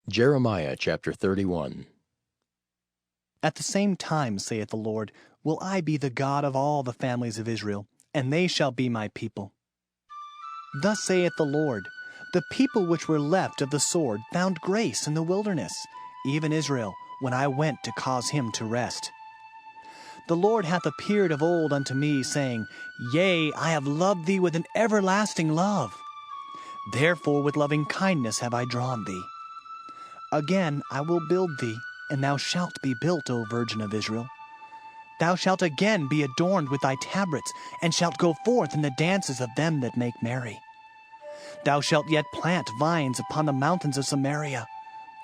Jeremiah chapter 31. At the same time, saith the Lord, will I be the God of all the families of Israel, and they shall be my people. Thus saith the Lord, the people which were left of the sword found grace in the wilderness, even Israel, when I went to cause him to rest. The Lord hath appeared of old unto me, saying, Yea, I have loved thee with an everlasting love. Therefore with loving kindness have I drawn thee. Again I will build thee, and thou shalt be built, O Virgin of Israel. Thou shalt again be adorned with thy tabrets, and shalt go forth in the dances of them that make merry. Thou shalt yet plant vines upon the mountains of Samaria.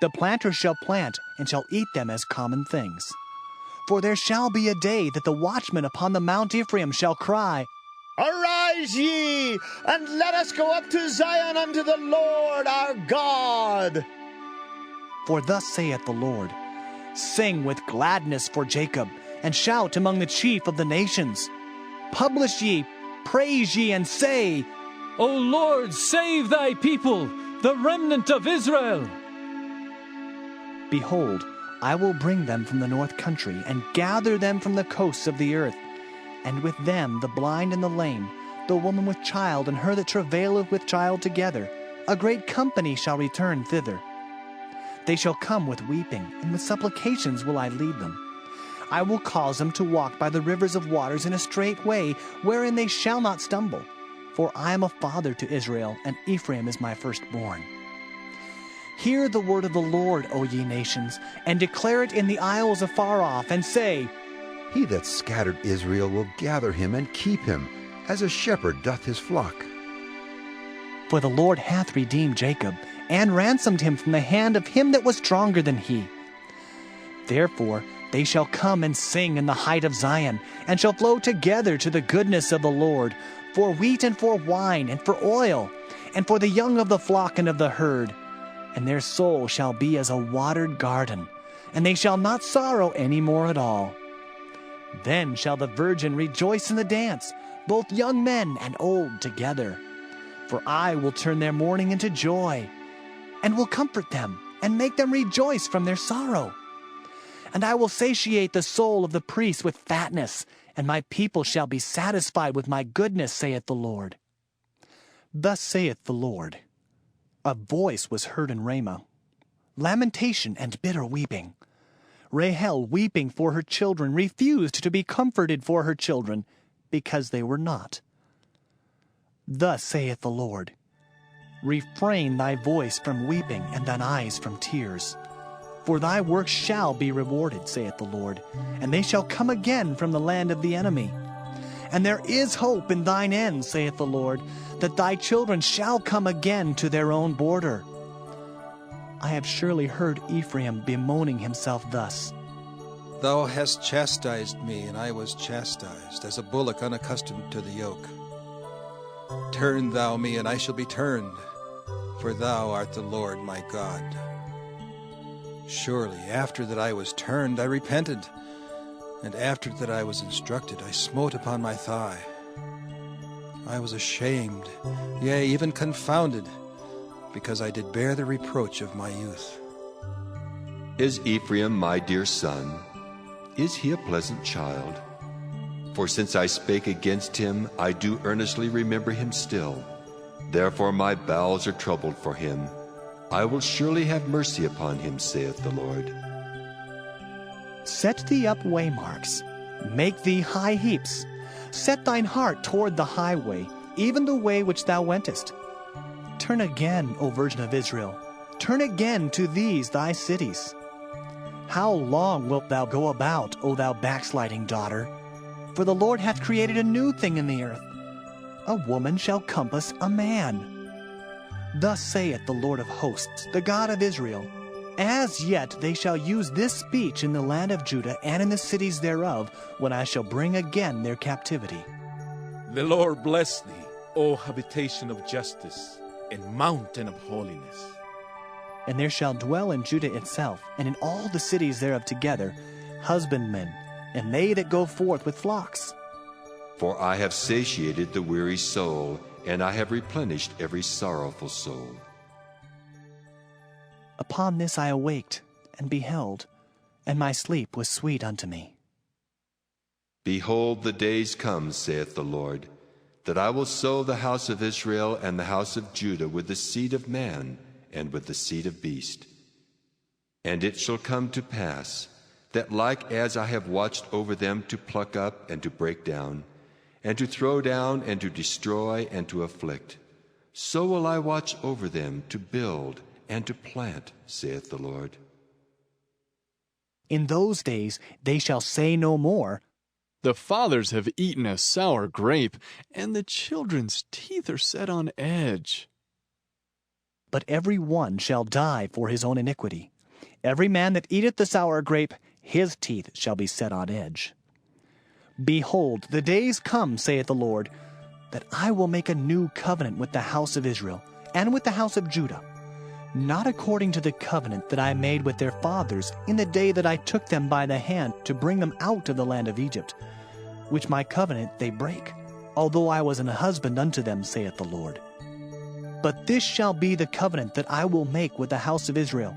The planters shall plant, and shall eat them as common things. For there shall be a day that the watchmen upon the Mount Ephraim shall cry, Arise ye, and let us go up to Zion unto the Lord our God. For thus saith the Lord, Sing with gladness for Jacob, and shout among the chief of the nations. Publish ye, praise ye, and say, O Lord, save thy people, the remnant of Israel. Behold, I will bring them from the north country, and gather them from the coasts of the earth, and with them the blind and the lame, the woman with child, and her that travaileth with child together. A great company shall return thither. They shall come with weeping, and with supplications will I lead them. I will cause them to walk by the rivers of waters in a straight way, wherein they shall not stumble. For I am a father to Israel, and Ephraim is my firstborn. Hear the word of the Lord, O ye nations, and declare it in the isles afar off, and say, He that scattered Israel will gather him and keep him, as a shepherd doth his flock. For the Lord hath redeemed Jacob, and ransomed him from the hand of him that was stronger than he. Therefore they shall come and sing in the height of Zion, and shall flow together to the goodness of the Lord, for wheat and for wine and for oil, and for the young of the flock and of the herd. And their soul shall be as a watered garden, and they shall not sorrow any more at all. Then shall the virgin rejoice in the dance, both young men and old together. For I will turn their mourning into joy, and will comfort them, and make them rejoice from their sorrow. And I will satiate the soul of the priests with fatness, and my people shall be satisfied with my goodness, saith the Lord. Thus saith the Lord, A voice was heard in Ramah, lamentation and bitter weeping. Rahel, weeping for her children, refused to be comforted for her children, because they were not. Thus saith the Lord, Refrain thy voice from weeping, and thine eyes from tears. For thy work shall be rewarded, saith the Lord, and they shall come again from the land of the enemy. And there is hope in thine end, saith the Lord, that thy children shall come again to their own border. I have surely heard Ephraim bemoaning himself thus, Thou hast chastised me, and I was chastised, as a bullock unaccustomed to the yoke. Turn thou me, and I shall be turned, for thou art the Lord my God. Surely after that I was turned, I repented, and after that I was instructed, I smote upon my thigh. I was ashamed, yea, even confounded, because I did bear the reproach of my youth. Is Ephraim my dear son? Is he a pleasant child? For since I spake against him, I do earnestly remember him still. Therefore my bowels are troubled for him. I will surely have mercy upon him, saith the Lord. Set thee up waymarks, make thee high heaps. Set thine heart toward the highway, even the way which thou wentest. Turn again, O Virgin of Israel, turn again to these thy cities. How long wilt thou go about, O thou backsliding daughter? For the Lord hath created a new thing in the earth. A woman shall compass a man. Thus saith the Lord of hosts, the God of Israel, As yet they shall use this speech in the land of Judah and in the cities thereof, when I shall bring again their captivity. The Lord bless thee, O habitation of justice, and mountain of holiness. And there shall dwell in Judah itself, and in all the cities thereof together, husbandmen, and they that go forth with flocks. For I have satiated the weary soul, and I have replenished every sorrowful soul. A Upon this I awaked, and beheld, and my sleep was sweet unto me. Behold, the days come, saith the Lord, that I will sow the house of Israel and the house of Judah with the seed of man and with the seed of beast. And it shall come to pass, that like as I have watched over them to pluck up and to break down, and to throw down and to destroy and to afflict, so will I watch over them to build and to plant, saith the Lord. In those days they shall say no more, The fathers have eaten a sour grape, and the children's teeth are set on edge. but every one shall die for his own iniquity. Every man that eateth the sour grape, his teeth shall be set on edge. Behold, the days come, saith the Lord, that I will make a new covenant with the house of Israel and with the house of Judah, not according to the covenant that I made with their fathers in the day that I took them by the hand to bring them out of the land of Egypt, which my covenant they break, although I was an husband unto them, saith the Lord. But this shall be the covenant that I will make with the house of Israel.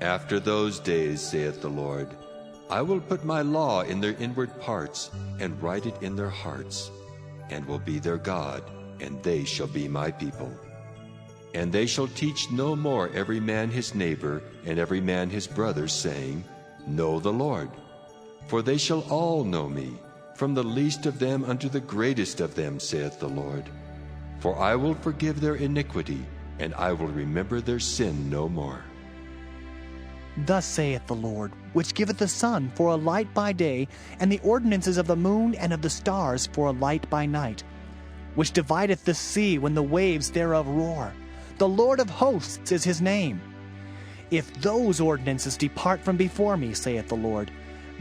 After those days, saith the Lord, I will put my law in their inward parts, and write it in their hearts, and will be their God, and they shall be my people. And they shall teach no more every man his neighbor, and every man his brother, saying, Know the Lord. For they shall all know me, from the least of them unto the greatest of them, saith the Lord. For I will forgive their iniquity, and I will remember their sin no more. Thus saith the Lord, which giveth the sun for a light by day, and the ordinances of the moon and of the stars for a light by night, which divideth the sea when the waves thereof roar. The Lord of hosts is his name. If those ordinances depart from before me, saith the Lord,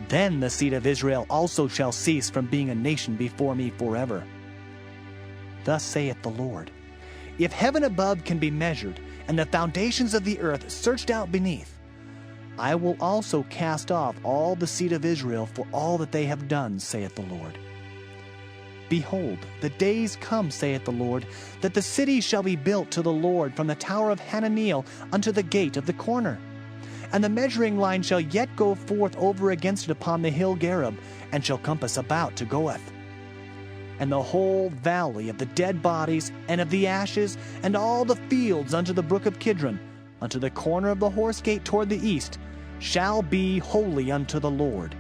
then the seed of Israel also shall cease from being a nation before me forever. Thus saith the Lord, if heaven above can be measured, and the foundations of the earth searched out beneath, I will also cast off all the seed of Israel for all that they have done, saith the Lord. Behold, the days come, saith the Lord, that the city shall be built to the Lord from the tower of Hananeel unto the gate of the corner. And the measuring line shall yet go forth over against it upon the hill Gareb, and shall compass about to Goeth. And the whole valley of the dead bodies, and of the ashes, and all the fields unto the brook of Kidron, unto the corner of the horse gate toward the east, shall be holy unto the Lord.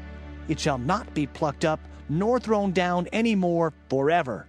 It shall not be plucked up, nor thrown down any more forever.